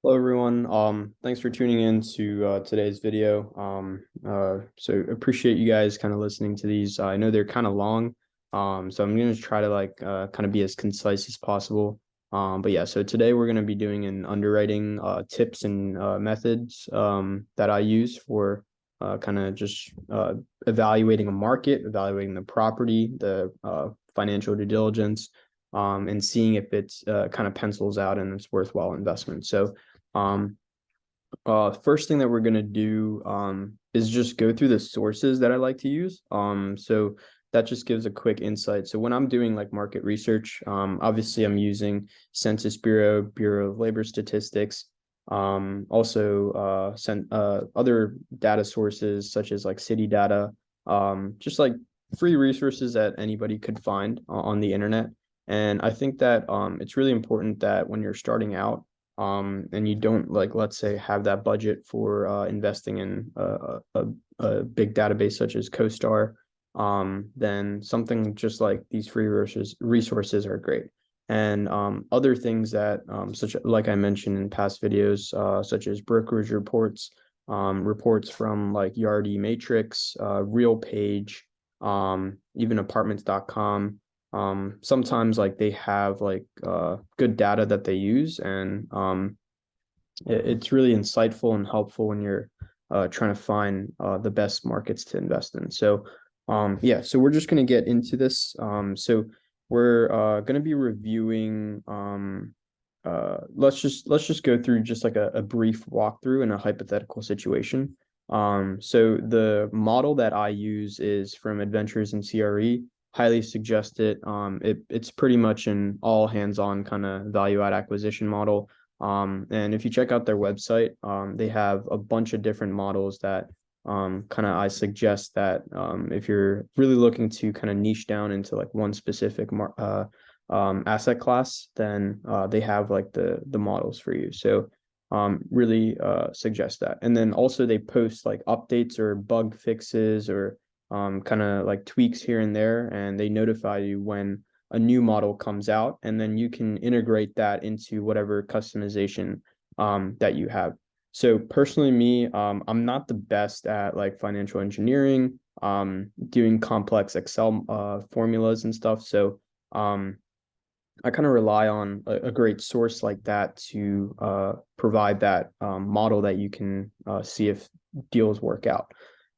Hello everyone. Thanks for tuning in to today's video. So appreciate you guys kind of listening to these. I know they're kind of long, so I'm going to try to kind of be as concise as possible. But yeah, so today we're going to be doing an underwriting tips and methods that I use for kind of just evaluating a market, evaluating the property, the financial due diligence, and seeing if it's kind of pencils out and it's worthwhile investment. So um, first thing that we're gonna do is just go through the sources that I like to use. So that just gives a quick insight. So when I'm doing like market research, obviously I'm using Census Bureau, Bureau of Labor Statistics, also other data sources such as like city data, just like free resources that anybody could find on the internet. And I think that it's really important that when you're starting out, and you don't like, let's say, have that budget for investing in a big database such as CoStar, then something just like these free resources are great. And other things that such like I mentioned in past videos, such as brokerage reports, reports from like Yardi Matrix, RealPage, even apartments.com. Sometimes like they have like good data that they use, and it's really insightful and helpful when you're trying to find the best markets to invest in. So yeah, so we're just going to get into this. So we're going to be reviewing let's just go through just like a brief walkthrough in a hypothetical situation. So the model that I use is from Adventures in CRE. Highly suggest it. It's pretty much an all hands-on kind of value add acquisition model. And if you check out their website, they have a bunch of different models that kind of I suggest that if you're really looking to kind of niche down into like one specific asset class, then they have like the models for you. So really suggest that. And then also they post like updates or bug fixes or kind of like tweaks here and there, and they notify you when a new model comes out, and then you can integrate that into whatever customization that you have. So personally, me, I'm not the best at like financial engineering, doing complex Excel formulas and stuff. So I kind of rely on a great source like that to provide that model that you can see if deals work out.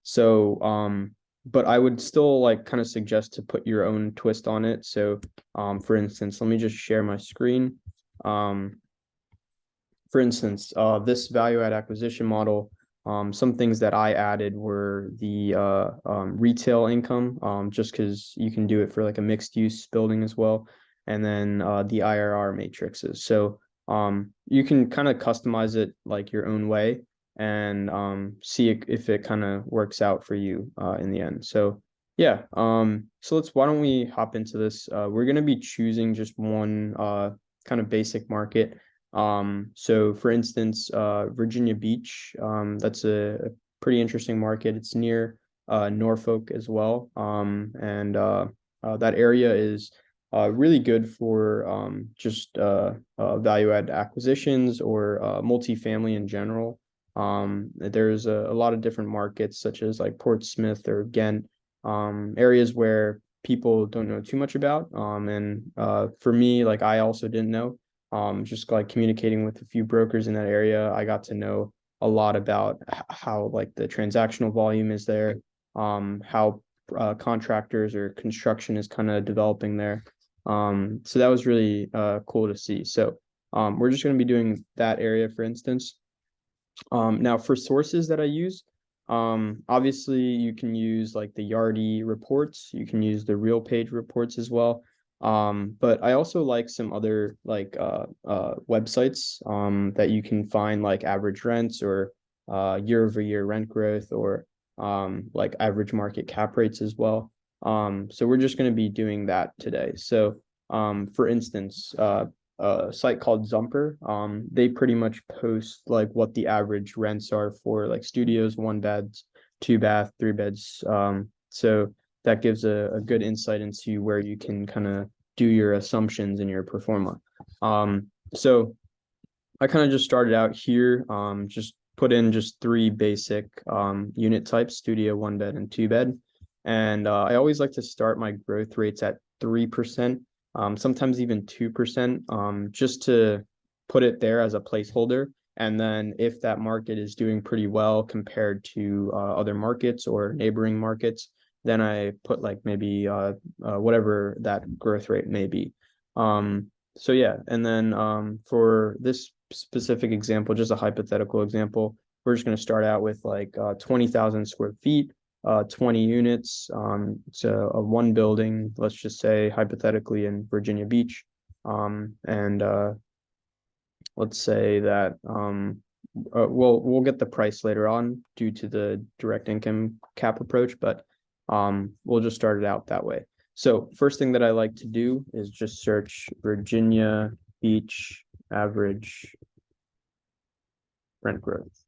So, but I would still like kind of suggest to put your own twist on it. So, for instance, let me just share my screen. For instance, this value add acquisition model, some things that I added were the retail income, just because you can do it for like a mixed use building as well, and then the IRR matrices. So you can kind of customize it like your own way and see if it kind of works out for you in the end. So yeah, so why don't we hop into this? We're going to be choosing just one kind of basic market. So for instance, Virginia Beach, that's a pretty interesting market. It's near Norfolk as well. And that area is really good for just value add acquisitions or multifamily in general. There's a lot of different markets such as like Portsmouth or Ghent, areas where people don't know too much about. And for me, like I also didn't know. Just like communicating with a few brokers in that area, I got to know a lot about how like the transactional volume is there, how contractors or construction is kind of developing there. So that was really cool to see. So we're just going to be doing that area, for instance. Now for sources that I use, obviously you can use like the Yardi reports, you can use the RealPage reports as well. But I also like some other like websites that you can find like average rents or year over year rent growth or like average market cap rates as well. So we're just going to be doing that today. So for instance, a site called Zumper, they pretty much post like what the average rents are for like studios, one beds, two bath, three beds. So that gives a good insight into where you can kind of do your assumptions in your pro forma. So I kind of just started out here, just put in just three basic unit types, studio, one bed, and two bed. And I always like to start my growth rates at 3%, sometimes even 2%, just to put it there as a placeholder. And then if that market is doing pretty well compared to other markets or neighboring markets, then I put like maybe whatever that growth rate may be. So yeah, and then for this specific example, just a hypothetical example, we're just going to start out with like 20,000 square feet, 20 units. It's a one building, let's just say hypothetically in Virginia Beach. And let's say that we'll get the price later on due to the direct income cap approach, but we'll just start it out that way. So first thing that I like to do is just search Virginia Beach average rent growth.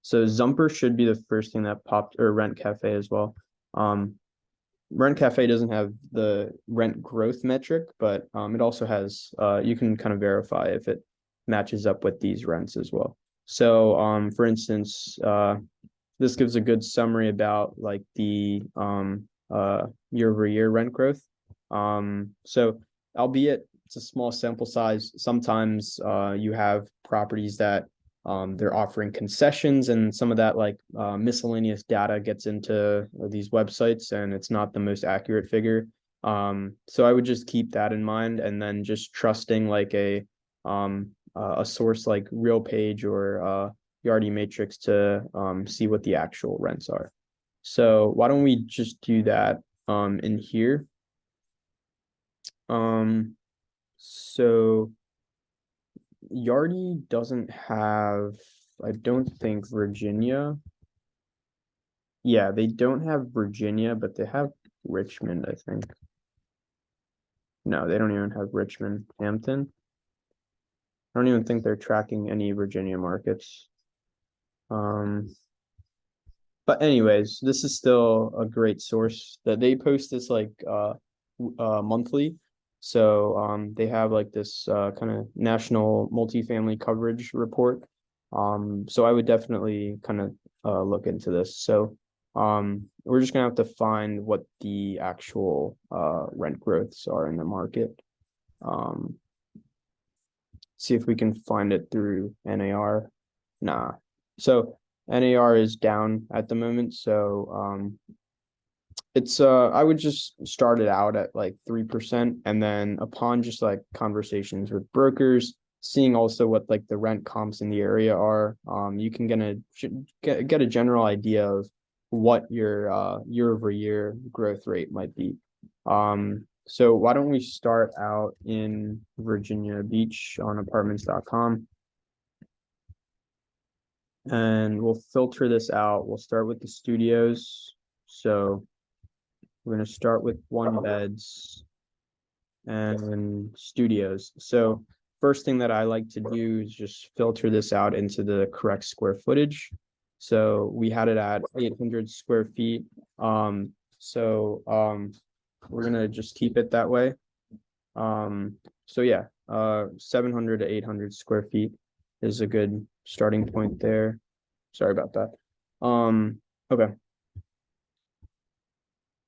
So Zumper should be the first thing that popped, or Rent Cafe as well. Rent Cafe doesn't have the rent growth metric, but it also has, you can kind of verify if it matches up with these rents as well. So for instance, this gives a good summary about like the year over year rent growth. So albeit it's a small sample size, sometimes you have properties that they're offering concessions, and some of that like miscellaneous data gets into these websites and it's not the most accurate figure. So I would just keep that in mind, and then just trusting like a source like RealPage or Yardi Matrix to see what the actual rents are. So why don't we just do that in here? So Yardi doesn't have, I don't think, Virginia. Yeah, they don't have Virginia, but they have Richmond, I think. No, they don't even have Richmond, Hampton. I don't even think they're tracking any Virginia markets. But anyways, this is still a great source that they post this like monthly. So they have like this kind of national multifamily coverage report. So I would definitely kind of look into this. So we're just gonna have to find what the actual rent growths are in the market. See if we can find it through NAR. Nah. So NAR is down at the moment, so it's I would just start it out at like 3%, and then upon just like conversations with brokers, seeing also what like the rent comps in the area are, you can get a general idea of what your year over year growth rate might be. So why don't we start out in Virginia Beach on apartments.com. And we'll filter this out. We'll start with the studios. So we're going to start with one beds and studios. So first thing that I like to do is just filter this out into the correct square footage. So we had it at 800 square feet. We're going to just keep it that way. So yeah, 700 to 800 square feet is a good starting point there. Sorry about that. Okay.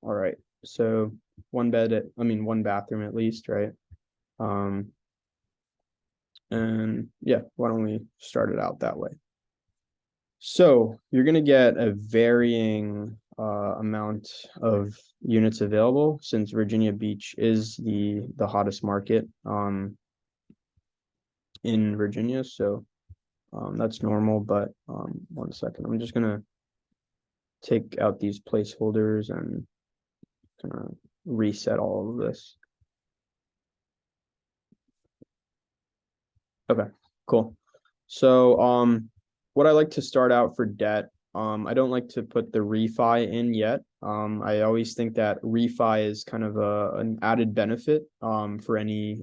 All right. So one bathroom at least, right? And yeah, why don't we start it out that way? So you're going to get a varying amount of units available, since Virginia Beach is the hottest market in Virginia. So that's normal, but 1 second. I'm just gonna take out these placeholders and kind of reset all of this. Okay, cool. So what I like to start out for debt, I don't like to put the refi in yet. I always think that refi is kind of an added benefit for any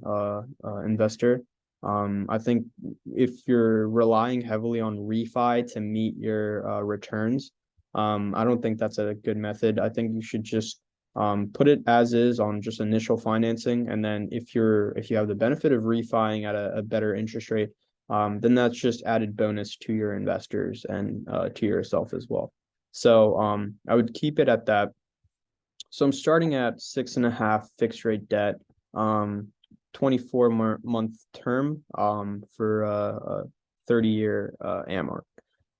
investor. I think if you're relying heavily on refi to meet your returns, I don't think that's a good method. I think you should just put it as is on just initial financing, and then if you have the benefit of refining at a better interest rate, then that's just added bonus to your investors and to yourself as well. So I would keep it at that. So I'm starting at 6.5 fixed rate debt, 24-month term for a 30-year amort.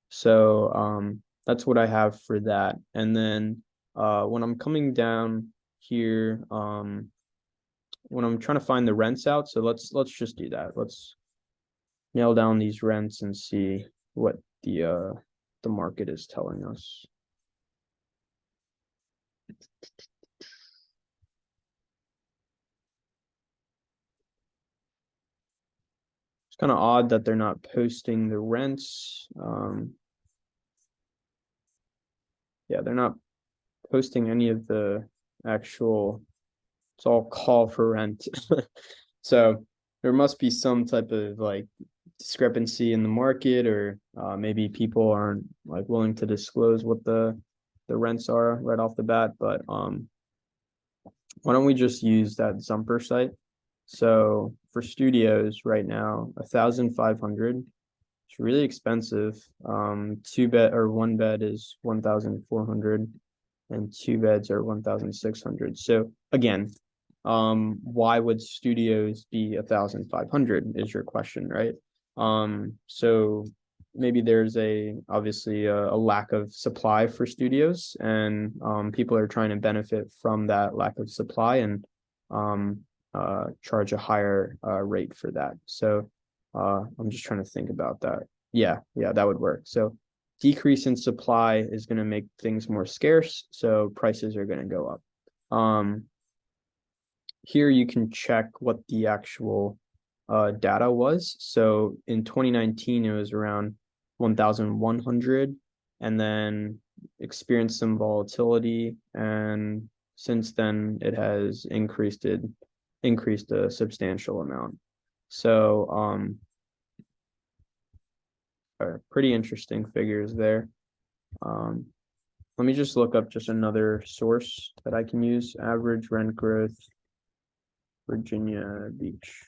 So that's what I have for that. And then when I'm coming down here, when I'm trying to find the rents out, so let's just do that. Let's nail down these rents and see what the market is telling us. It's kind of odd that they're not posting the rents. Yeah, they're not posting any of the actual, it's all call for rent. So there must be some type of like discrepancy in the market, or maybe people aren't like willing to disclose what the rents are right off the bat. But why don't we just use that Zumper site? So for studios right now, 1,500. It's really expensive. 2 bed or 1 bed is 1,400, and 2 beds are 1,600. So again, why would studios be 1,500 is your question, right? So maybe there's obviously a lack of supply for studios, and people are trying to benefit from that lack of supply and charge a higher rate for that. So I'm just trying to think about that. Yeah, that would work. So decrease in supply is going to make things more scarce, so prices are going to go up. Here you can check what the actual data was. So in 2019, it was around 1,100, and then experienced some volatility, and since then it has increased a substantial amount. So pretty interesting figures there. Let me just look up just another source that I can use. Average rent growth, Virginia Beach.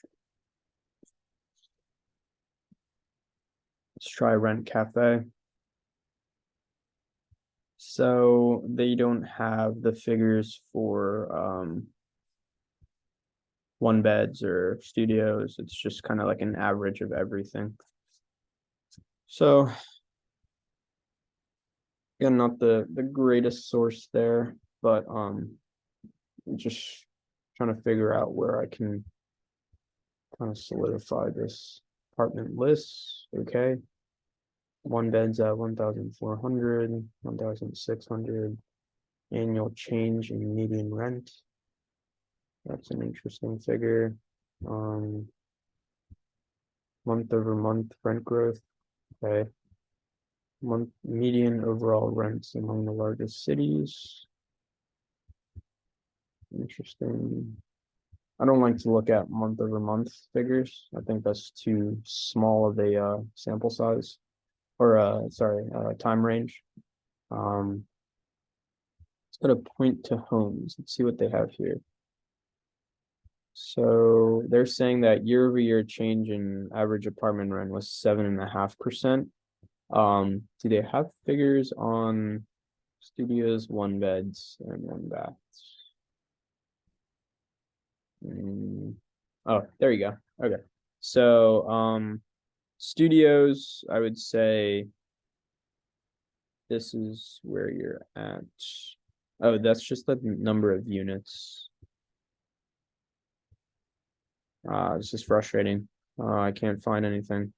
Let's try Rent Cafe. So they don't have the figures for 1 beds or studios. It's just kind of like an average of everything. So again, not the greatest source there, but just trying to figure out where I can kind of solidify this apartment list. Okay. 1 bed's at 1,400, 1,600. Annual change in median rent. That's an interesting figure. Month over month rent growth. Okay. Month median overall rents among the largest cities. Interesting. I don't like to look at month over month figures. I think that's too small of a sample size, or time range. Let's go to point to homes. Let's see what they have here. So they're saying that year-over-year change in average apartment rent was 7.5%. Do they have figures on studios, 1 beds, and 1 baths? Oh, there you go. Okay. So studios, I would say this is where you're at. Oh, that's just the number of units. It's just frustrating. I can't find anything.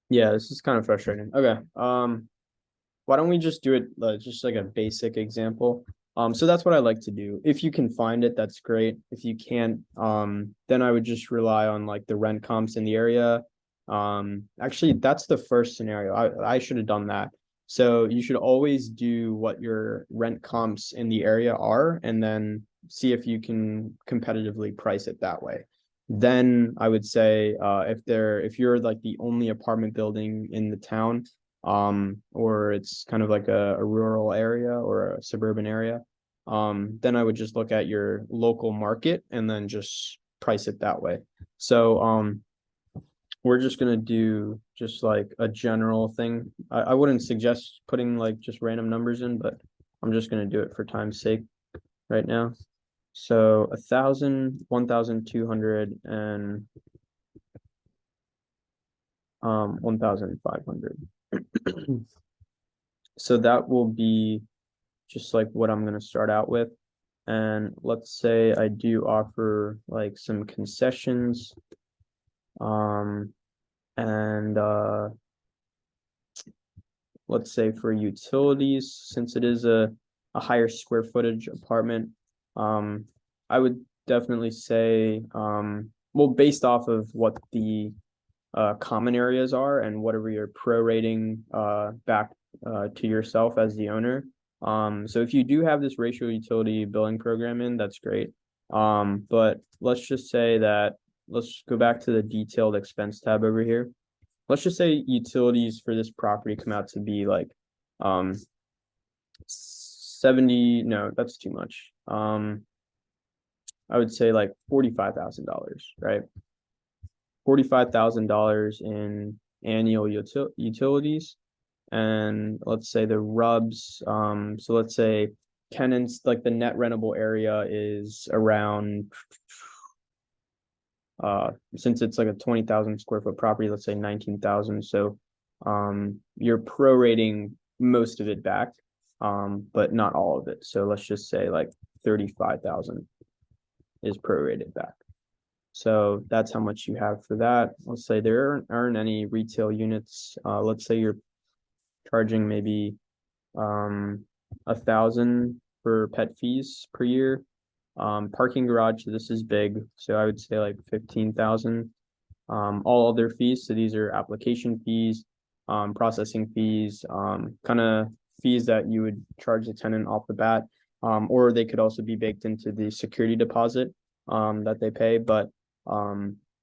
Yeah, this is kind of frustrating. Okay. Why don't we just do it just like a basic example? So that's what I like to do. If you can find it, that's great. If you can't, then I would just rely on like the rent comps in the area. Actually, that's the first scenario. I should have done that. So you should always do what your rent comps in the area are, and then see if you can competitively price it that way. Then I would say if you're like the only apartment building in the town, or it's kind of like a rural area or a suburban area, then I would just look at your local market and then just price it that way. So we're just gonna do just like a general thing. I wouldn't suggest putting like just random numbers in, but I'm just gonna do it for time's sake right now. So 1,000, 1,200, and 1,500. So that will be just like what I'm gonna start out with. And let's say I do offer like some concessions. And let's say for utilities, since it is a higher square footage apartment, I would definitely say, well, based off of what the common areas are and whatever you're prorating back to yourself as the owner. So if you do have this ratio utility billing program in, that's great. But let's just say that, let's go back to the detailed expense tab over here. Let's just say utilities for this property come out to be like 70, no, that's too much. I would say like $45,000, right? $45,000 in annual utilities. And let's say the rubs, so let's say tenants, like the net rentable area is around, since it's like a 20,000 square foot property, let's say 19,000. So you're prorating most of it back, but not all of it. So let's just say like 35,000 is prorated back. So that's how much you have for that. Let's say there aren't any retail units. Let's say you're charging maybe 1,000 for pet fees per year. Parking garage, this is big, so I would say like 15,000. All other fees, so these are application fees, processing fees, kind of fees that you would charge the tenant off the bat, or they could also be baked into the security deposit that they pay. But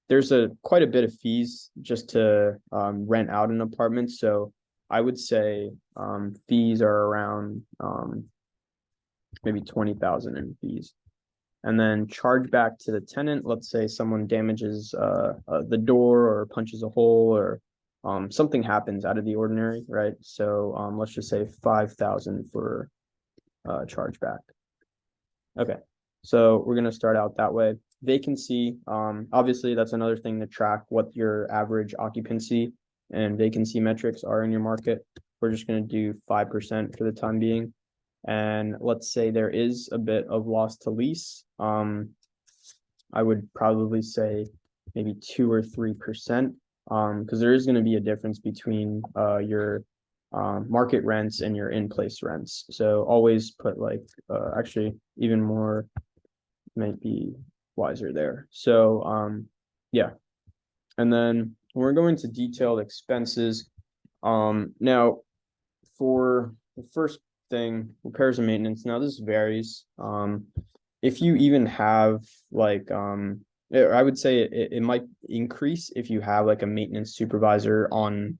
there's quite a bit of fees just to rent out an apartment. So I would say fees are around maybe 20,000 in fees. And then charge back to the tenant. Let's say someone damages the door or punches a hole, or something happens out of the ordinary, right? So let's just say 5,000 for chargeback. Okay, so we're gonna start out that way. Vacancy, obviously that's another thing to track what your average occupancy and vacancy metrics are in your market. We're just gonna do 5% for the time being. And let's say there is a bit of loss to lease. I would probably say maybe 2 or 3%, because there is going to be a difference between your market rents and your in-place rents. So always put like actually even more might be wiser there. So yeah, and then we're going to detailed expenses. Now for the first thing, repairs and maintenance. Now this varies. If you even have like I would say it might increase if you have like a maintenance supervisor on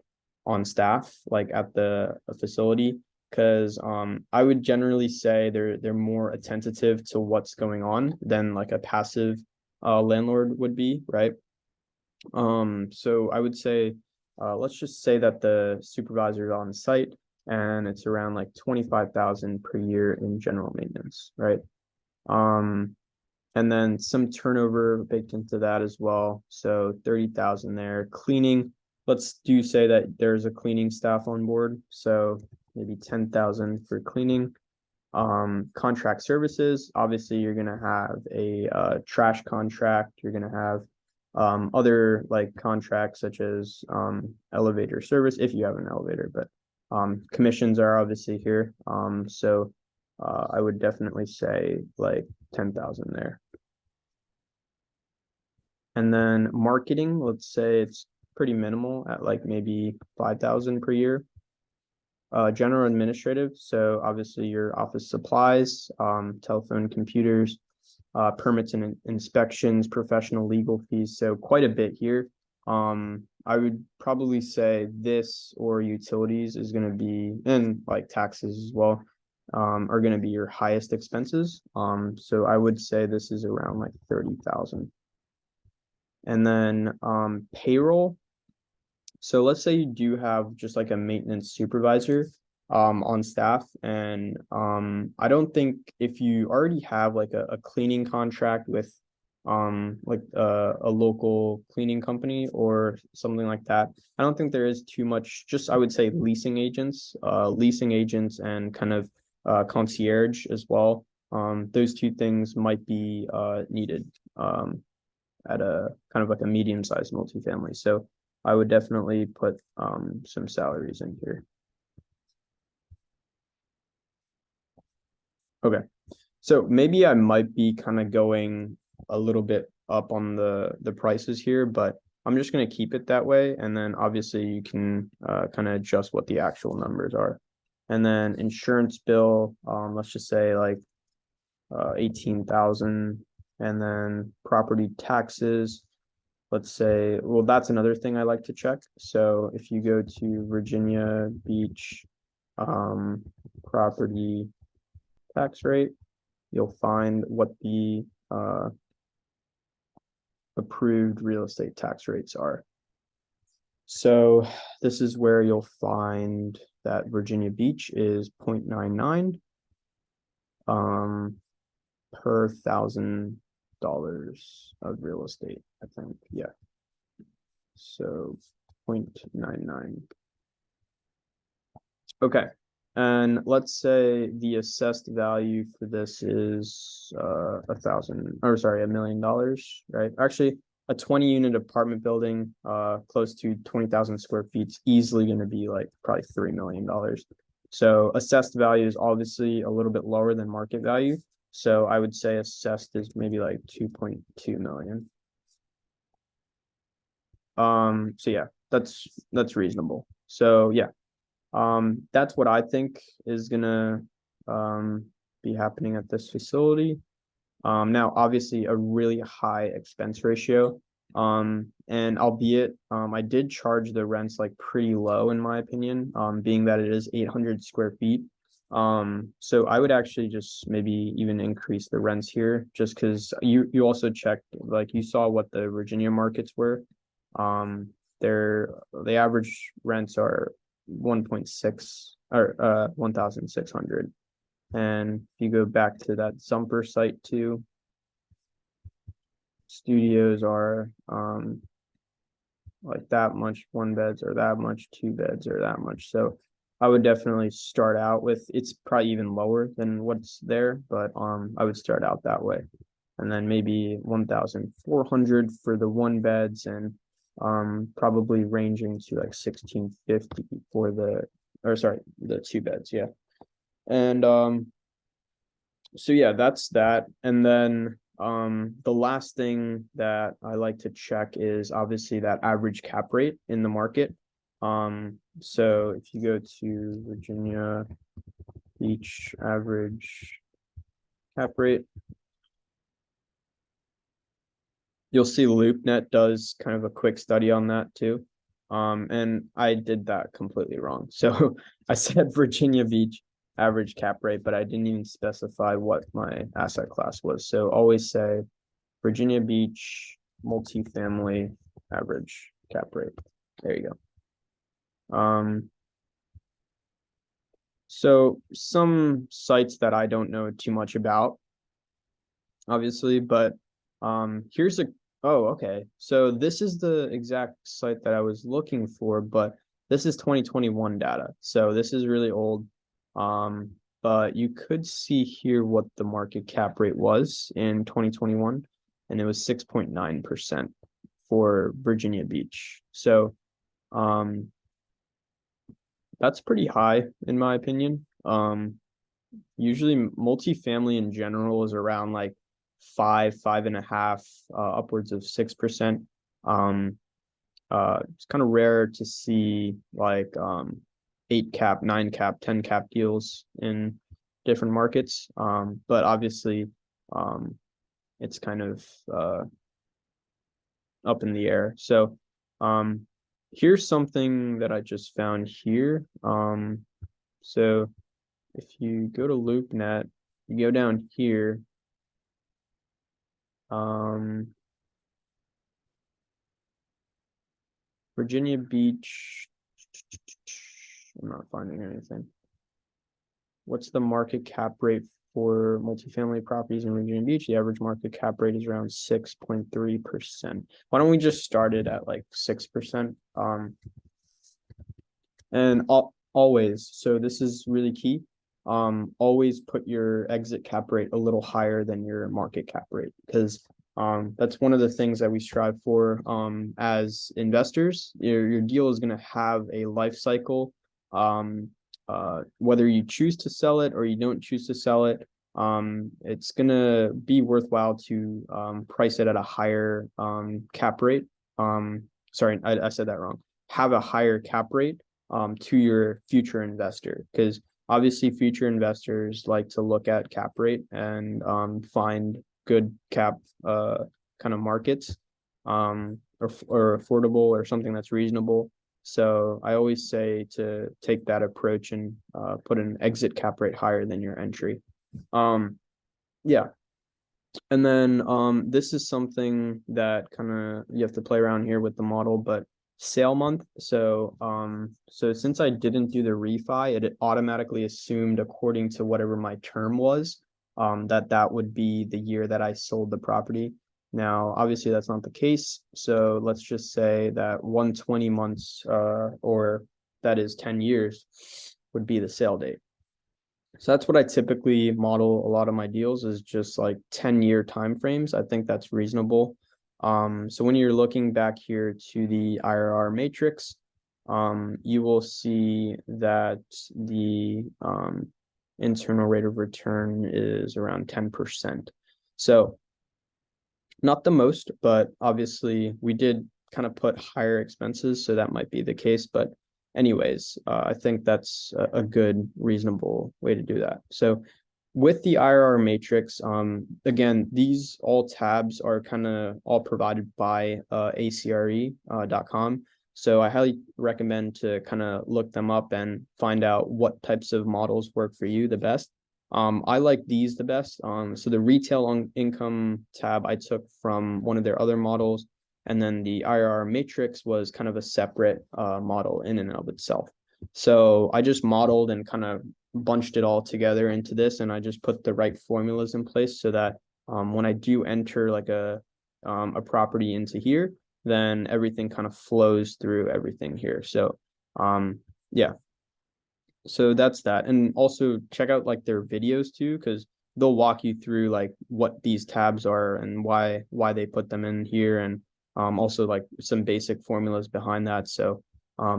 staff, like at the facility, because I would generally say they're more attentive to what's going on than like a passive landlord would be, right? So I would say let's just say that the supervisor is on site and it's around like 25,000 per year in general maintenance, right? And then some turnover baked into that as well. So 30,000 there. Cleaning, let's do say that there's a cleaning staff on board. So maybe 10,000 for cleaning. Contract services, obviously you're gonna have a trash contract, you're gonna have other like contracts such as elevator service if you have an elevator, but commissions are obviously here. So I would definitely say like 10,000 there. And then marketing, let's say it's pretty minimal at like maybe 5,000 per year. General administrative, so obviously your office supplies, telephone, computers, permits and inspections, professional legal fees. So quite a bit here. I would probably say this or utilities is going to be, and like taxes as well, are going to be your highest expenses. So I would say this is around like 30,000. And then payroll. So let's say you do have just like a maintenance supervisor on staff, and I don't think if you already have like a cleaning contract with like a local cleaning company or something like that, I don't think there is too much, just I would say leasing agents and kind of concierge as well. Those two things might be needed at a kind of like a medium-sized multifamily. So I would definitely put some salaries in here. Okay. So maybe I might be kind of going a little bit up on the prices here, but I'm just going to keep it that way. And then obviously you can kind of adjust what the actual numbers are. And then insurance bill, let's just say like 18,000. And then property taxes, let's say, well, that's another thing I like to check. So if you go to Virginia Beach um, property tax rate, you'll find what the approved real estate tax rates are. So this is where you'll find that Virginia Beach is 0.99 per $1,000 of real estate, I think. Yeah. So 0.99. Okay. And let's say the assessed value for this is $1 million, right? Actually, a 20 unit apartment building, close to 20,000 square feet is easily going to be like probably $3 million. So assessed value is obviously a little bit lower than market value. So I would say assessed is maybe like 2.2 million. So yeah, that's reasonable. So yeah, that's what I think is gonna be happening at this facility. Now obviously a really high expense ratio. And albeit I did charge the rents like pretty low in my opinion, being that it is 800 square feet. So I would actually just maybe even increase the rents here just because you also checked, like you saw what the Virginia markets were. The average rents are 1.6 or 1,600. And if you go back to that Zumper site too, studios are like that much, one beds or that much, two beds or that much. So I would definitely start out with, it's probably even lower than what's there, but I would start out that way. And then maybe 1,400 for the one beds and probably ranging to like 1,650 for the two beds, yeah. And so yeah, that's that. And then the last thing that I like to check is obviously that average cap rate in the market. So if you go to Virginia Beach average cap rate, you'll see LoopNet does kind of a quick study on that too. And I did that completely wrong. So I said Virginia Beach average cap rate, but I didn't even specify what my asset class was. So always say Virginia Beach multifamily average cap rate. There you go. So some sites that I don't know too much about, obviously, but here's a oh, okay. So this is the exact site that I was looking for, but this is 2021 data. So this is really old. But you could see here what the market cap rate was in 2021, and it was 6.9% for Virginia Beach. So that's pretty high in my opinion. Usually multifamily in general is around like 5.5, upwards of 6%. It's kind of rare to see like 8 cap, 9 cap, 10 cap deals in different markets. But obviously it's kind of up in the air. So here's something that I just found here. So if you go to LoopNet, you go down here. Virginia Beach. I'm not finding anything. What's the market cap rate for multifamily properties in Virginia Beach? The average market cap rate is around 6.3%. Why don't we just start it at like 6%? And always, so this is really key. Always put your exit cap rate a little higher than your market cap rate, because that's one of the things that we strive for as investors. Your deal is going to have a life cycle. Whether you choose to sell it or you don't choose to sell it, it's going to be worthwhile to price it at a higher cap rate. Sorry, I said that wrong. Have a higher cap rate to your future investor, because obviously future investors like to look at cap rate and find good cap kind of markets or affordable or something that's reasonable. So I always say to take that approach and put an exit cap rate higher than your entry. Yeah. And then this is something that kind of you have to play around here with the model, but sale month. So since I didn't do the refi, it automatically assumed, according to whatever my term was, that would be the year that I sold the property. Now, obviously that's not the case. So let's just say that 120 months or that is 10 years would be the sale date. So that's what I typically model a lot of my deals, is just like 10-year timeframes. I think that's reasonable. So when you're looking back here to the IRR matrix, you will see that the internal rate of return is around 10%. So not the most, but obviously we did kind of put higher expenses, so that might be the case. But anyways, I think that's a good, reasonable way to do that. So with the IRR matrix, again, these all tabs are kind of all provided by acre.com. So I highly recommend to kind of look them up and find out what types of models work for you the best. I like these the best. So the retail income tab I took from one of their other models, and then the IRR matrix was kind of a separate model in and of itself. So I just modeled and kind of bunched it all together into this, and I just put the right formulas in place so that when I do enter like a property into here, then everything kind of flows through everything here. So yeah. So that's that. And also check out like their videos too, because they'll walk you through like what these tabs are and why they put them in here, and also like some basic formulas behind that. So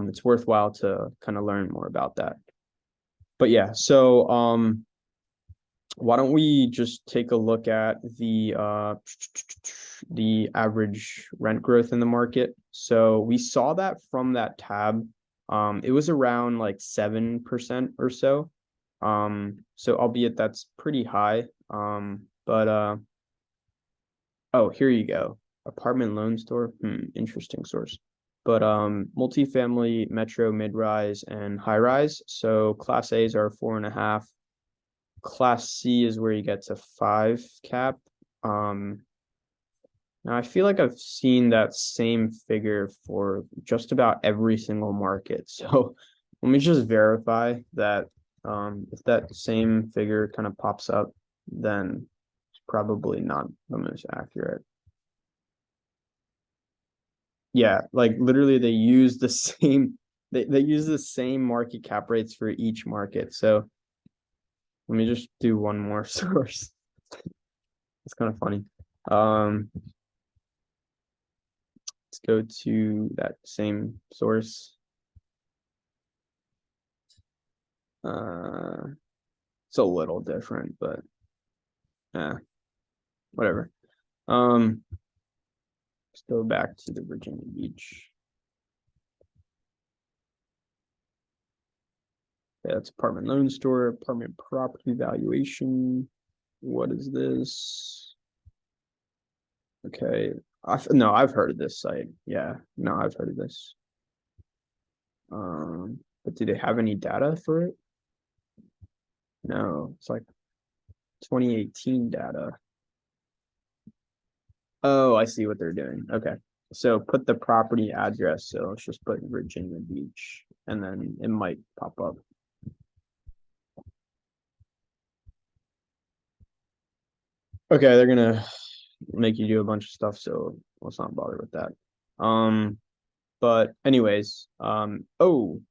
it's worthwhile to kind of learn more about that. But yeah, so why don't we just take a look at the average rent growth in the market. So we saw that from that tab. It was around like 7% or so. So albeit that's pretty high. But oh, here you go. Apartment loan store. Interesting source. But multifamily, metro, mid-rise, and high-rise. So class A's are 4.5. Class C is where you get to 5 cap. Now I feel like I've seen that same figure for just about every single market. So let me just verify that if that same figure kind of pops up, then it's probably not the most accurate. Yeah, like literally they use the same they use the same market cap rates for each market. So let me just do one more source. It's kind of funny. Let's go to that same source. It's a little different, but yeah, whatever. Let's go back to the Virginia Beach. Yeah, that's apartment loan store, apartment property valuation. What is this? Okay. No, I've heard of this site. Yeah, no, I've heard of this. But do they have any data for it? No, it's like 2018 data. Oh, I see what they're doing. Okay. So put the property address. So let's just put Virginia Beach and then it might pop up. Okay, they're gonna make you do a bunch of stuff, so let's not bother with that. But anyways, oh,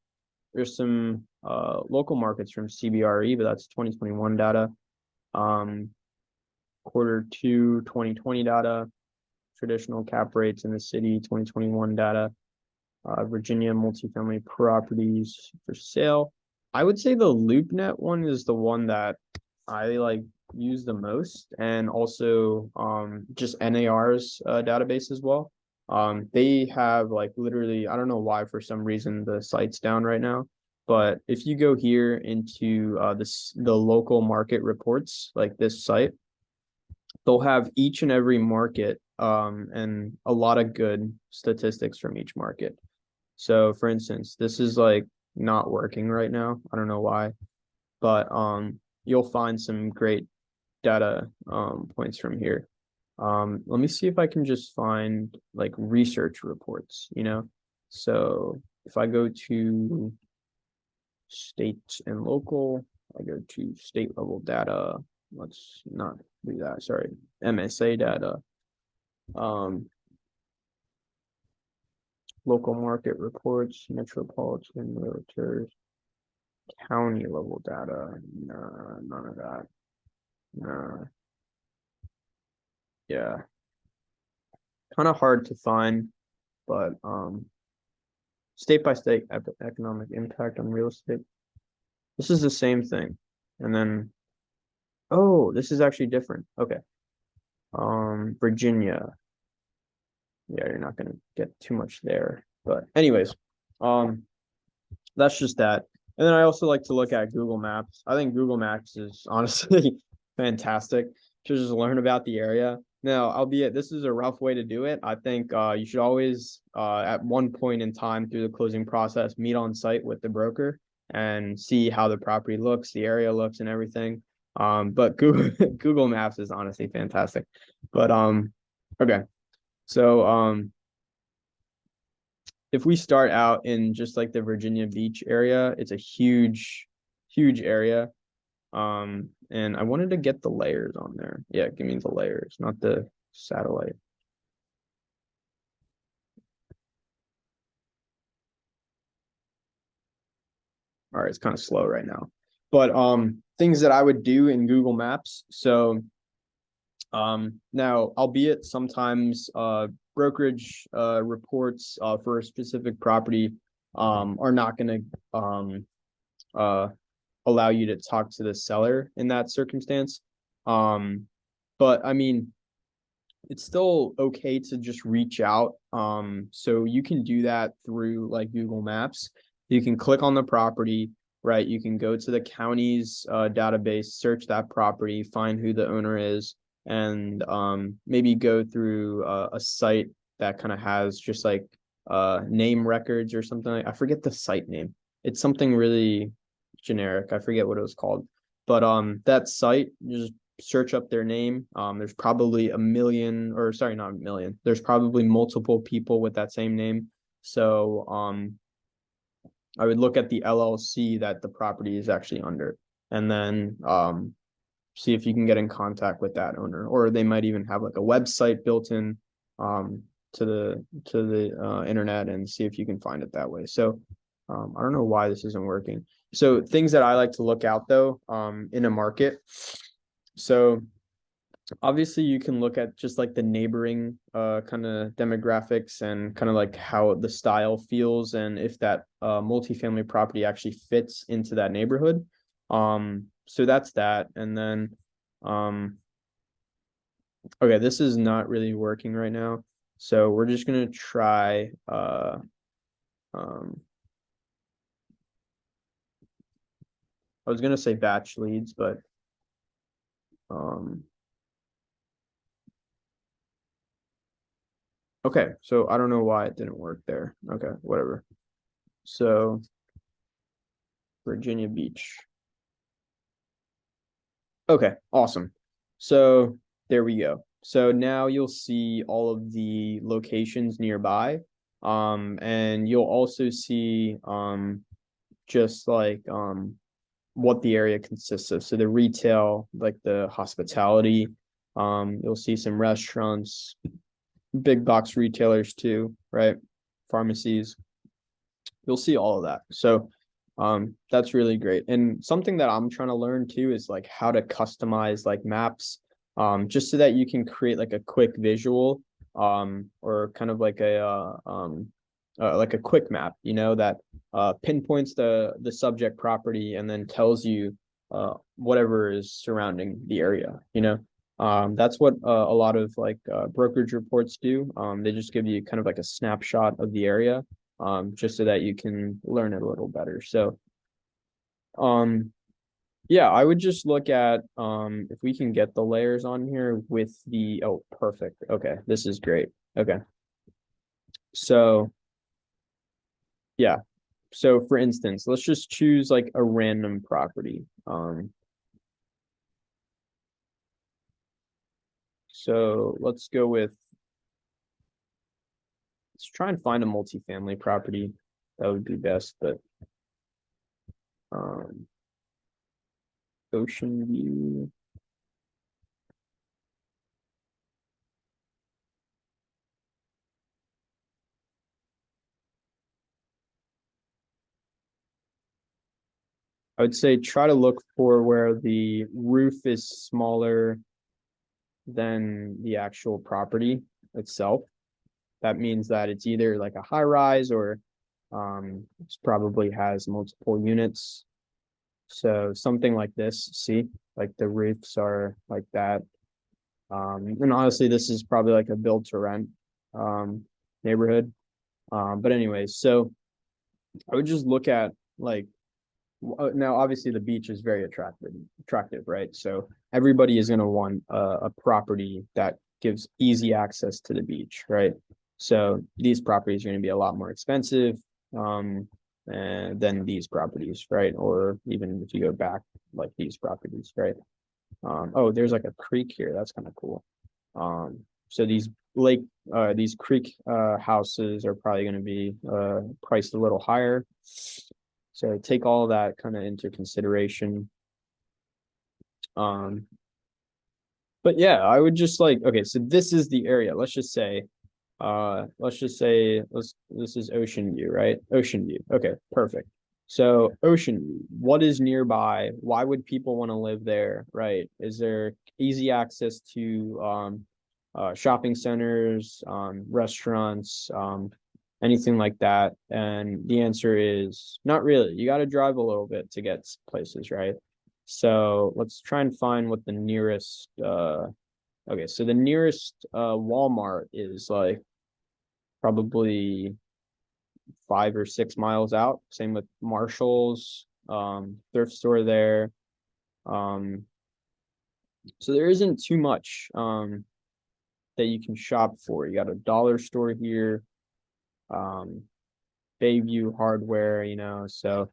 there's some local markets from CBRE, but that's 2021 data. Quarter 2 2020 data, traditional cap rates in the city 2021 data, Virginia multifamily properties for sale. I would say the LoopNet one is the one that I like use the most, and also just NAR's database as well. They have like literally, I don't know why for some reason the site's down right now, but if you go here into the local market reports, like this site, they'll have each and every market and a lot of good statistics from each market. So for instance, this is like not working right now. I don't know why, but you'll find some great data points from here. Let me see if I can just find like research reports, you know? So if I go to state and local, I go to state level data. Let's not do that. Sorry. MSA data. Local market reports, metropolitan realtors, county level data. Nah, none of that. Nah. Yeah. Kind of hard to find, but state by state economic impact on real estate. This is the same thing. And then oh, this is actually different. Okay. Virginia. Yeah, you're not gonna get too much there. But anyways, um, that's just that. And then I also like to look at Google Maps. I think Google Maps is honestly fantastic to just learn about the area. Now, albeit this is a rough way to do it, I think you should always, at one point in time through the closing process, meet on site with the broker and see how the property looks, the area looks, and everything. But Google Google Maps is honestly fantastic. But okay, so if we start out in just like the Virginia Beach area, it's a huge area. And I wanted to get the layers on there. Yeah, give me the layers, not the satellite. All right, it's kind of slow right now. But things that I would do in Google Maps. So now, albeit sometimes brokerage reports for a specific property are not going to uh allow you to talk to the seller in that circumstance. But I mean, it's still okay to just reach out. So you can do that through like Google Maps. You can click on the property, right? You can go to the county's database, search that property, find who the owner is, and maybe go through a site that kind of has just like name records or something. I forget the site name. It's something really generic. I forget what it was called. But that site, just search up their name. There's probably a million, or sorry, not a million. There's probably multiple people with that same name. So I would look at the LLC that the property is actually under, and then see if you can get in contact with that owner, or they might even have like a website built in to the internet, and see if you can find it that way. So I don't know why this isn't working. So things that I like to look out though in a market. So obviously you can look at just like the neighboring kind of demographics and kind of like how the style feels and if that multifamily property actually fits into that neighborhood. So that's that. And then okay, this is not really working right now. So we're just gonna try I was gonna say batch leads, but okay, so I don't know why it didn't work there. Okay, whatever. So Virginia Beach. Okay, awesome. So there we go. So now you'll see all of the locations nearby. And you'll also see just like what the area consists of. So the retail, like the hospitality, you'll see some restaurants, big box retailers too, right? Pharmacies. You'll see all of that. So that's really great. And something that I'm trying to learn too is like how to customize like maps, just so that you can create like a quick visual, or kind of like a quick map, that pinpoints the subject property and then tells you whatever is surrounding the area. That's what a lot of like brokerage reports do. They just give you kind of like a snapshot of the area, just so that you can learn it a little better. So, yeah, I would just look at if we can get the layers on here with oh, perfect. Okay, this is great. Okay. So, yeah. So for instance, let's just choose like a random property. So let's go with, let's try and find a multifamily property. That would be best, but um Ocean View. I would say try to look for where the roof is smaller than the actual property itself. That means that it's either like a high rise or it probably has multiple units. So something like this, see, like the roofs are like that. And honestly, this is probably like a build to rent neighborhood. But anyways, so I would just look at like, now obviously the beach is very attractive, right? So everybody is going to want a property that gives easy access to the beach, right? So these properties are going to be a lot more expensive than these properties, right? Or even if you go back, like these properties, right? Oh, there's like a creek here. That's kind of cool. So these creek houses are probably going to be priced a little higher. So take all that kind of into consideration. Um, but yeah, I would just like, okay, so this is the area. This is Ocean View, right? Ocean View. Okay, perfect. So Ocean View, what is nearby? Why would people want to live there, right? Is there easy access to shopping centers, restaurants, anything like that? And the answer is not really. You got to drive a little bit to get places, right? So let's try and find what the nearest okay, so the nearest Walmart is like probably 5 or 6 miles out. Same with Marshall's, thrift store there. So there isn't too much that you can shop for. You got a dollar store here, Bayview Hardware, so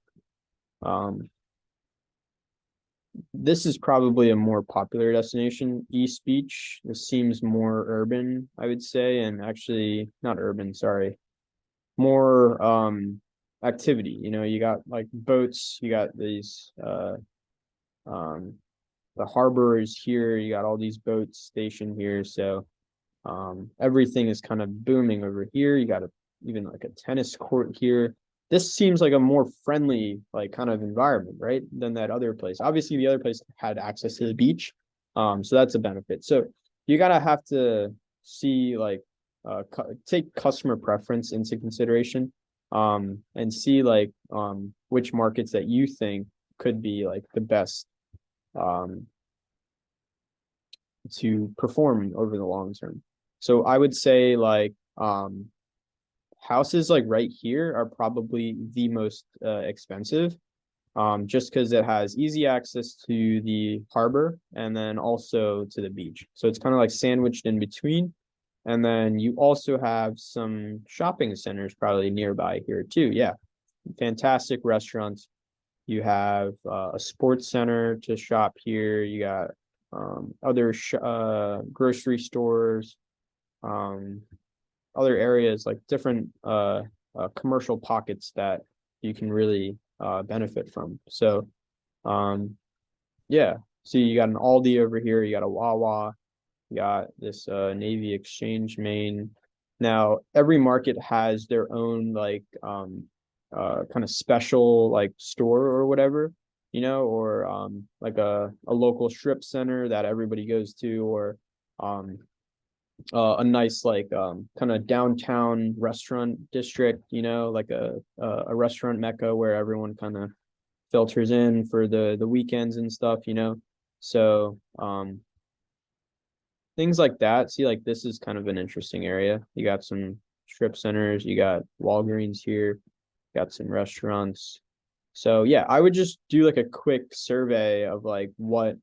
this is probably a more popular destination, East Beach. This seems more urban, I would say, and actually not urban, sorry, more activity. You got like boats, you got these um the harbor is here, you got all these boats stationed here. So everything is kind of booming over here. You got even like a tennis court here. This seems like a more friendly, like kind of environment, right? Than that other place. Obviously, the other place had access to the beach. So that's a benefit. So you gotta have to see like take customer preference into consideration, and see like which markets that you think could be like the best um to perform over the long term. So I would say like houses like right here are probably the most expensive, just because it has easy access to the harbor and then also to the beach. So it's kind of like sandwiched in between. And then you also have some shopping centers probably nearby here too. Yeah. fantastic restaurants. You have a sports center to shop here. You got other grocery stores, um, other areas like different commercial pockets that you can really benefit from. So yeah, see, you got an Aldi over here. You got a Wawa. You got this Navy Exchange main. Now, every market has their own like kind of special like store or whatever, or like a local strip center that everybody goes to, or um a nice like kind of downtown restaurant district, like a restaurant mecca where everyone kind of filters in for the weekends and stuff. So things like that. See, like this is kind of an interesting area. You got some strip centers, you got Walgreens here, got some restaurants. So yeah, I would just do like a quick survey of like what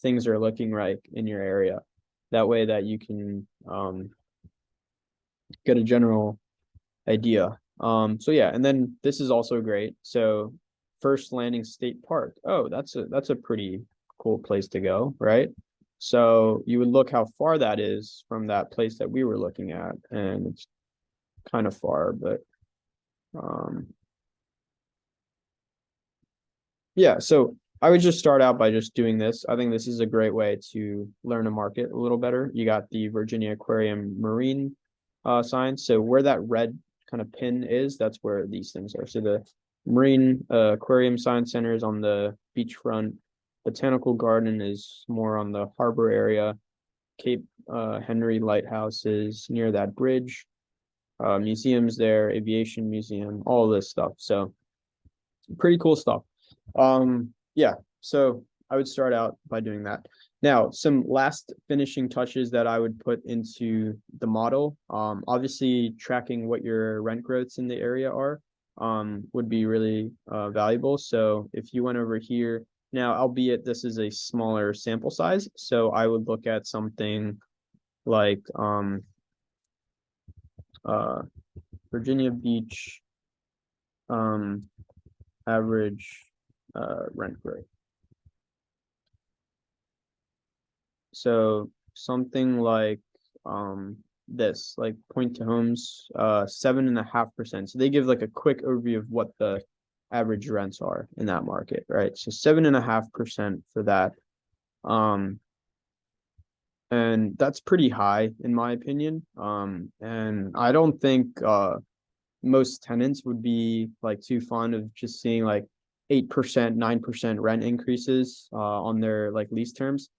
things are looking like in your area. That way that you can get a general idea. So yeah, and then this is also great. So First Landing State Park. Oh, that's a pretty cool place to go, right? So you would look how far that is from that place that we were looking at, and it's kind of far, but yeah, so I would just start out by just doing this. I think this is a great way to learn a market a little better. You got the Virginia Aquarium Marine sign. So where that red kind of pin is, that's where these things are. So the Marine Aquarium Science Center is on the beachfront. Botanical Garden is more on the harbor area. Cape Henry Lighthouse is near that bridge. Museums there, Aviation Museum, all this stuff. So pretty cool stuff. Yeah, so I would start out by doing that. Now, some last finishing touches that I would put into the model. Obviously tracking what your rent growths in the area are would be really valuable. So if you went over here, now, albeit this is a smaller sample size, so I would look at something like Virginia Beach average rent growth. So something like this, like Point to Homes, 7.5%. So they give like a quick overview of what the average rents are in that market, right? So 7.5% for that. And that's pretty high in my opinion. And I don't think most tenants would be like too fond of just seeing like 8%, 9% rent increases on their like lease terms.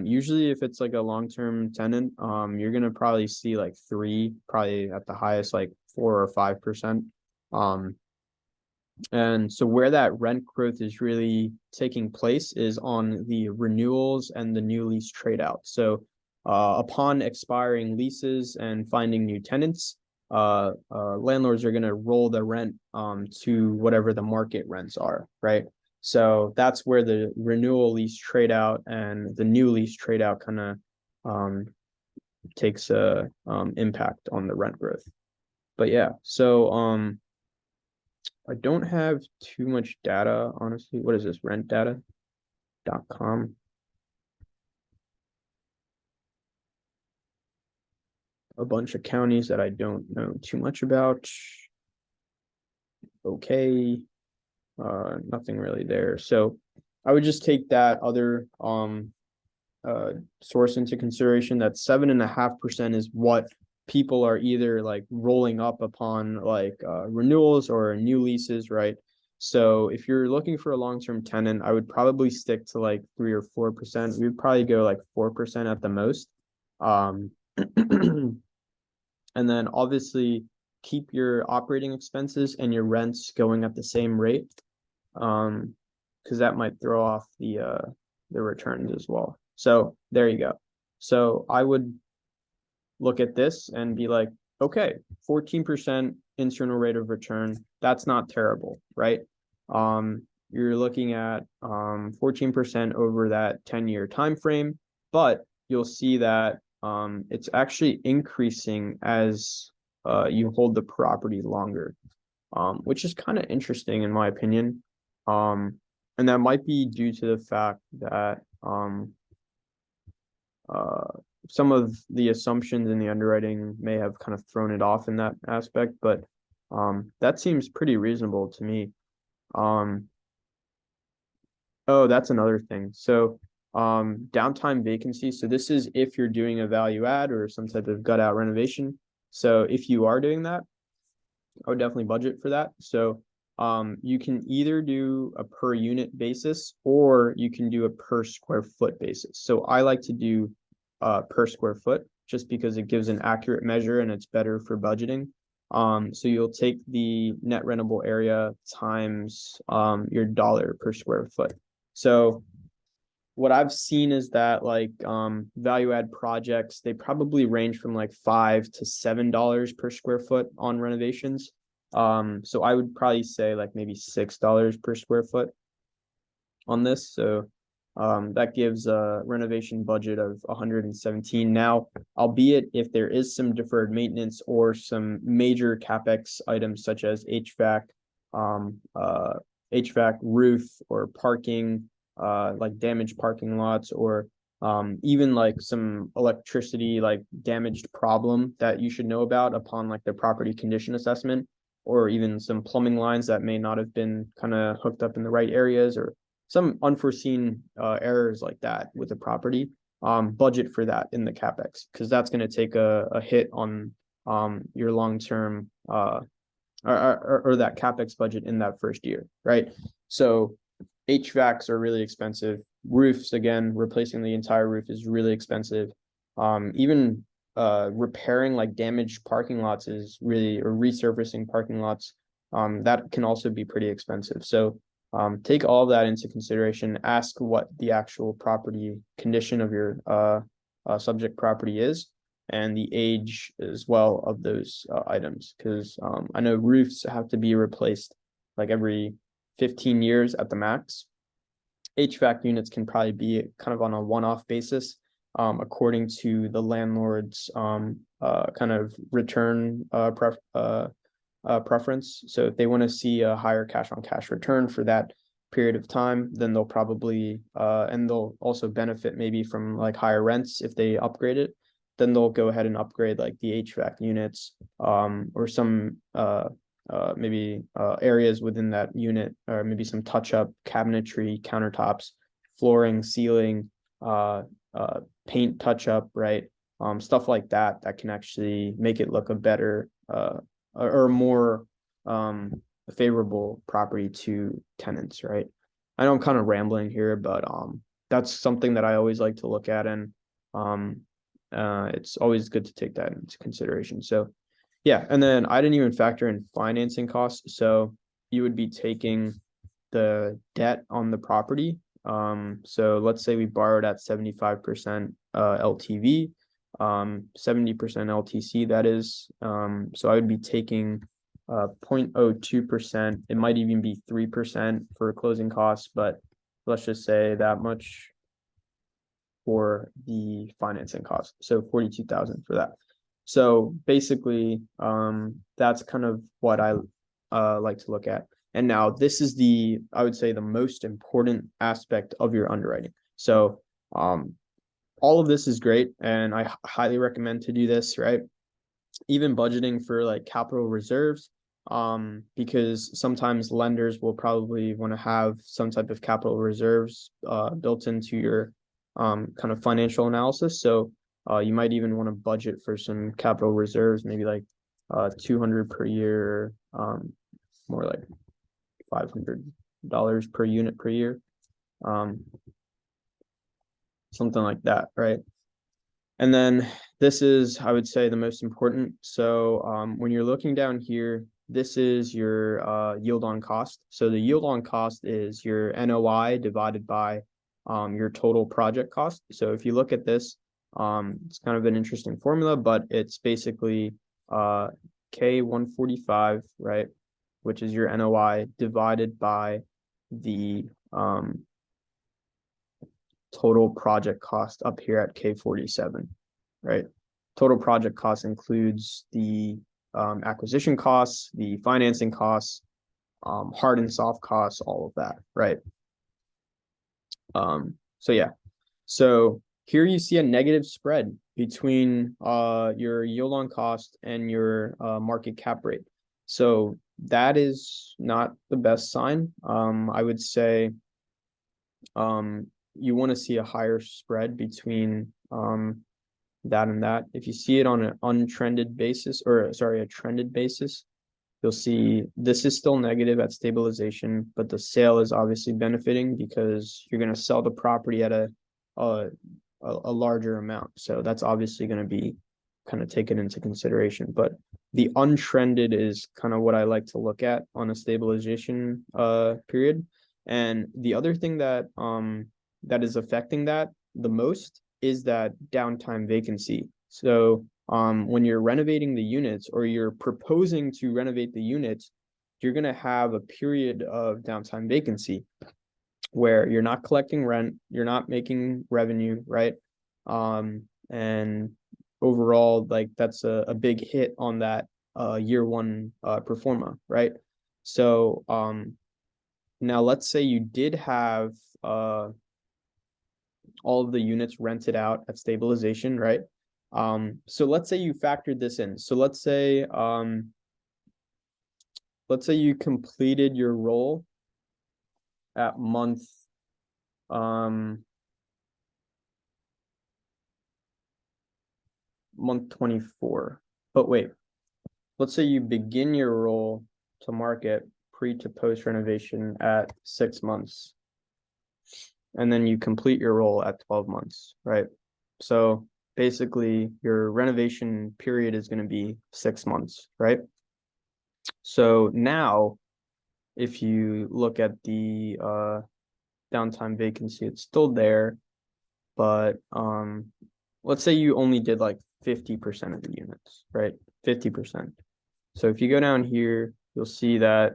Usually if it's like a long-term tenant, you're gonna probably see like 3, probably at the highest like 4 or 5%. And so where that rent growth is really taking place is on the renewals and the new lease trade out. So upon expiring leases and finding new tenants, landlords are going to roll the rent to whatever the market rents are, right? So that's where the renewal lease trade out and the new lease trade out kind of takes a impact on the rent growth. But yeah, so I don't have too much data, honestly. What is this? Rentdata.com. A bunch of counties that I don't know too much about. Okay. Nothing really there. So I would just take that other source into consideration. That 7.5% is what people are either like rolling up upon like renewals or new leases, right? So if you're looking for a long-term tenant, I would probably stick to like 3 or 4%. We would probably go like 4% at the most. And then obviously keep your operating expenses and your rents going at the same rate. Because that might throw off the returns as well. So there you go. So I would look at this and be like, okay, 14% internal rate of return. That's not terrible, right? You're looking at 14% over that 10-year time frame, but you'll see that it's actually increasing as you hold the property longer. which is kind of interesting in my opinion. And that might be due to the fact that uh, some of the assumptions in the underwriting may have kind of thrown it off in that aspect, but that seems pretty reasonable to me. Um, oh, that's another thing. So downtime vacancy. So this is if you're doing a value add or some type of gut out renovation. So if you are doing that, I would definitely budget for that. So you can either do a per unit basis or you can do a per square foot basis. So I like to do per square foot just because it gives an accurate measure and it's better for budgeting. So you'll take the net rentable area times your dollar per square foot. So what I've seen is that like value add projects, they probably range from like $5 to $7 per square foot on renovations. So I would probably say like maybe $6 per square foot on this. So that gives a renovation budget of 117 now, albeit if there is some deferred maintenance or some major capex items such as HVAC, roof, or parking, like damaged parking lots, or even like some electricity like damaged problem that you should know about upon like the property condition assessment, or even some plumbing lines that may not have been kind of hooked up in the right areas, or some unforeseen errors like that with the property. Budget for that in the capex, because that's going to take a hit on your long-term or that capex budget in that first year, right? So HVACs are really expensive. Roofs, again, replacing the entire roof is really expensive. Even repairing like damaged parking lots is really, or resurfacing parking lots, that can also be pretty expensive. So take all of that into consideration. Ask what the actual property condition of your subject property is, and the age as well of those items. Because I know roofs have to be replaced like every 15 years at the max. HVAC units can probably be kind of on a one-off basis, according to the landlord's kind of return preference. So if they want to see a higher cash on cash return for that period of time, then they'll probably and they'll also benefit maybe from like higher rents if they upgrade it. Then they'll go ahead and upgrade like the HVAC units, or some maybe areas within that unit, or maybe some touch up cabinetry, countertops, flooring, ceiling, paint touch up, right? Stuff like that that can actually make it look a better or more favorable property to tenants, right? I know I'm kind of rambling here, but that's something that I always like to look at, and it's always good to take that into consideration. So yeah, and then I didn't even factor in financing costs. So you would be taking the debt on the property. So let's say we borrowed at 75% LTV, 70% LTC, that is. So I would be taking 0.02%. It might even be 3% for closing costs, but let's just say that much for the financing cost. So 42,000 for that. So basically, that's kind of what I like to look at. And now this is I would say the most important aspect of your underwriting. So all of this is great, and I highly recommend to do this, right? Even budgeting for like capital reserves, because sometimes lenders will probably want to have some type of capital reserves built into your kind of financial analysis. So you might even want to budget for some capital reserves, maybe like 200 per year, more like $500 per unit per year, something like that, right? And then this is, I would say, the most important. So when you're looking down here, this is your yield on cost. So the yield on cost is your NOI divided by your total project cost. So if you look at this, it's kind of an interesting formula, but it's basically K145, right? Which is your NOI divided by the total project cost up here at K47, right? Total project cost includes the acquisition costs, the financing costs, hard and soft costs, all of that, right? So yeah, so here you see a negative spread between your yield on cost and your market cap rate. So that is not the best sign. I would say you want to see a higher spread between that and that. If you see it on an untrended basis, or sorry, a trended basis, you'll see this is still negative at stabilization, but the sale is obviously benefiting because you're going to sell the property at a larger amount. So that's obviously going to be kind of taken into consideration. But the untrended is kind of what I like to look at on a stabilization period. And the other thing that that is affecting that the most is that downtime vacancy. So when you're renovating the units or you're proposing to renovate the units, you're going to have a period of downtime vacancy where you're not collecting rent, you're not making revenue, right? And overall, like that's a big hit on that year one pro forma, right? So now let's say you did have all of the units rented out at stabilization, right? So let's say you factored this in. So let's say you completed your roll at month month 24. But wait, let's say you begin your roll to market pre to post renovation at 6 months. And then you complete your roll at 12 months, right? So basically your renovation period is going to be 6 months, right? So now if you look at the downtime vacancy, it's still there, but let's say you only did like 50% of the units, right? 50%. So if you go down here, you'll see that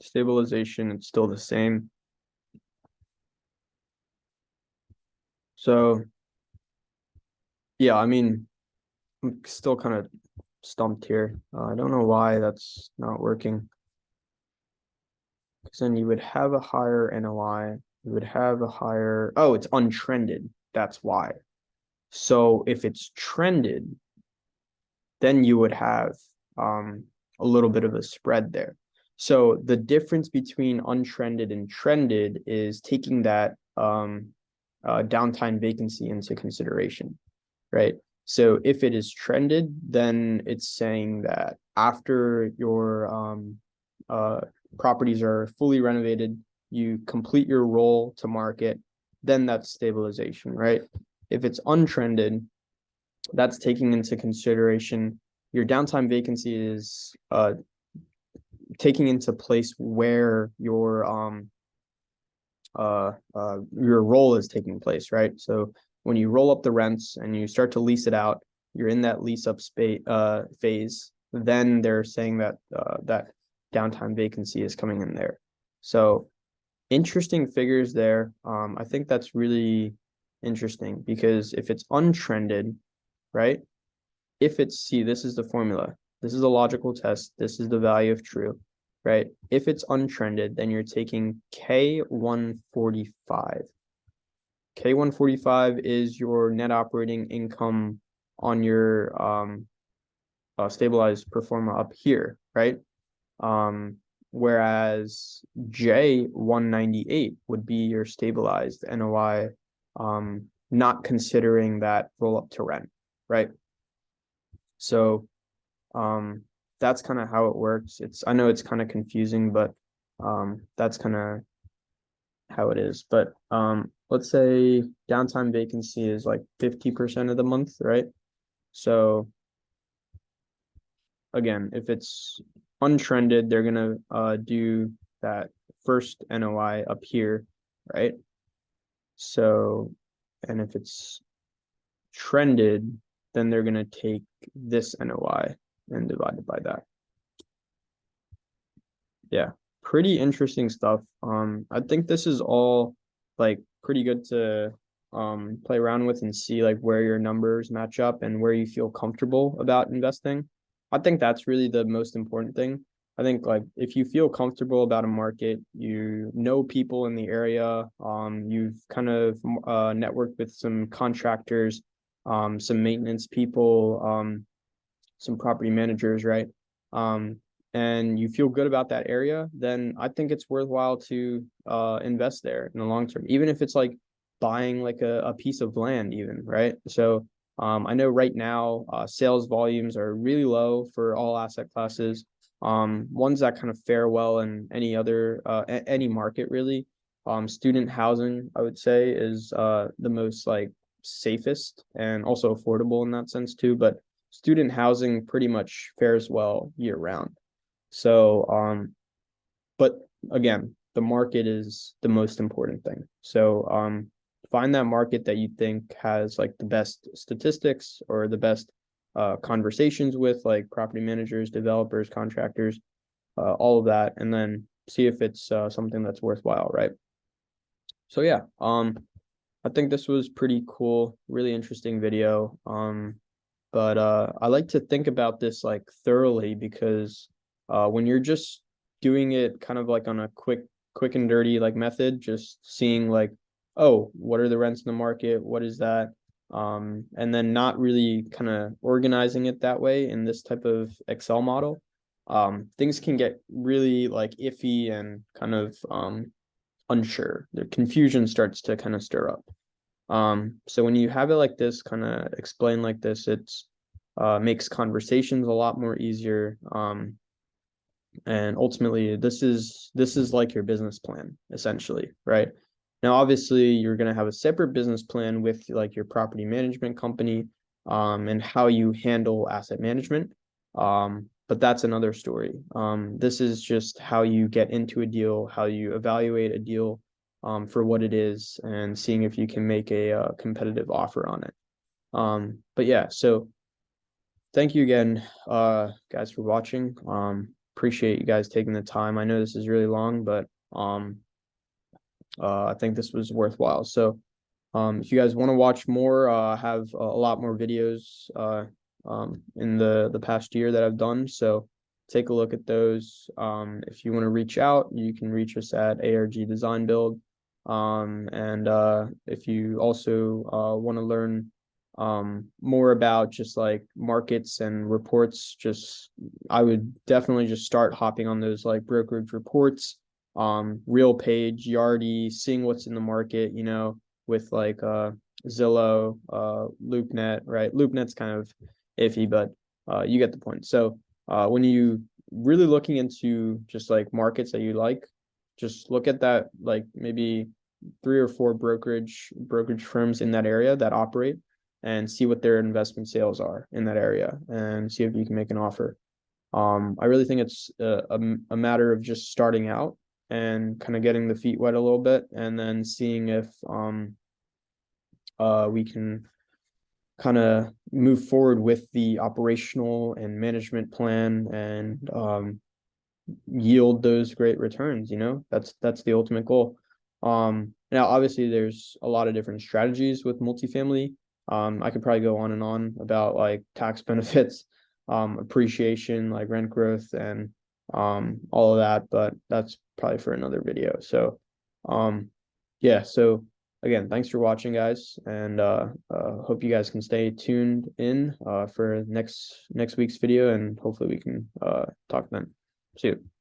stabilization, it's still the same. So yeah, I mean, I'm still kind of stumped here. I don't know why that's not working. Because then you would have a higher NOI. You would have a higher, oh, it's untrended. That's why. So if it's trended, then you would have a little bit of a spread there. So the difference between untrended and trended is taking that downtime vacancy into consideration, right? So if it is trended, then it's saying that after your properties are fully renovated, you complete your roll to market, then that's stabilization, right? If it's untrended, that's taking into consideration your downtime vacancy is taking into place where your roll is taking place, right? So when you roll up the rents and you start to lease it out, you're in that lease up phase. Then they're saying that that downtime vacancy is coming in there. So interesting figures there. I think that's really interesting because if it's untrended, right? If it's, see, this is the formula. This is a logical test. This is the value of true, right? If it's untrended, then you're taking K145. K145 is your net operating income on your stabilized pro forma up here, right? Whereas J198 would be your stabilized NOI, not considering that roll up to rent, right? So that's kind of how it works. I know it's kind of confusing, but that's kind of how it is. But let's say downtime vacancy is like 50% of the month, right? So again, if it's untrended, they're gonna do that first NOI up here, right? So, and if it's trended, then they're gonna take this NOI and divide it by that. Yeah, pretty interesting stuff. I think this is all like pretty good to play around with and see like where your numbers match up and where you feel comfortable about investing. I think that's really the most important thing. I think like if you feel comfortable about a market, you know people in the area, you've kind of networked with some contractors, some maintenance people, some property managers, right? Um, and you feel good about that area, then I think it's worthwhile to invest there in the long term, even if it's like buying like a piece of land, even, right? So I know right now sales volumes are really low for all asset classes. Ones that kind of fare well in any other any market really. Student housing, I would say, is the most like safest and also affordable in that sense too. But student housing pretty much fares well year round. So, but again, the market is the most important thing. So, find that market that you think has like the best statistics or the best conversations with like property managers, developers, contractors, all of that, and then see if it's something that's worthwhile, right? So yeah, I think this was pretty cool, really interesting video. But I like to think about this like thoroughly because when you're just doing it kind of like on a quick and dirty like method, just seeing like, oh, what are the rents in the market? What is that? And then not really kind of organizing it that way in this type of Excel model, things can get really like iffy and kind of unsure. The confusion starts to kind of stir up. So when you have it like this, kind of explain like this, it's makes conversations a lot more easier. And ultimately, this is like your business plan, essentially, right? Now, obviously, you're gonna have a separate business plan with like your property management company, and how you handle asset management. But that's another story. This is just how you get into a deal, how you evaluate a deal, for what it is, and seeing if you can make a competitive offer on it. But yeah, so thank you again, guys, for watching. Appreciate you guys taking the time. I know this is really long, but I think this was worthwhile. So if you guys want to watch more, I have a lot more videos in the past year that I've done. So take a look at those. If you want to reach out, you can reach us at ARG Design Build. And if you also want to learn more about just like markets and reports, just I would definitely just start hopping on those like brokerage reports, RealPage, Yardi, seeing what's in the market, with like Zillow, LoopNet, right? LoopNet's kind of iffy, but you get the point. So when you really looking into just like markets that you like, just look at that, like maybe 3 or 4 brokerage firms in that area that operate, and see what their investment sales are in that area, and see if you can make an offer. I really think it's a matter of just starting out and kind of getting the feet wet a little bit, and then seeing if we can kind of move forward with the operational and management plan and yield those great returns. That's the ultimate goal. Now obviously there's a lot of different strategies with multifamily. I could probably go on and on about like tax benefits, appreciation, like rent growth, and all of that, but that's probably for another video. So yeah, so again, thanks for watching, guys, and hope you guys can stay tuned in for next week's video, and hopefully we can talk then. See you.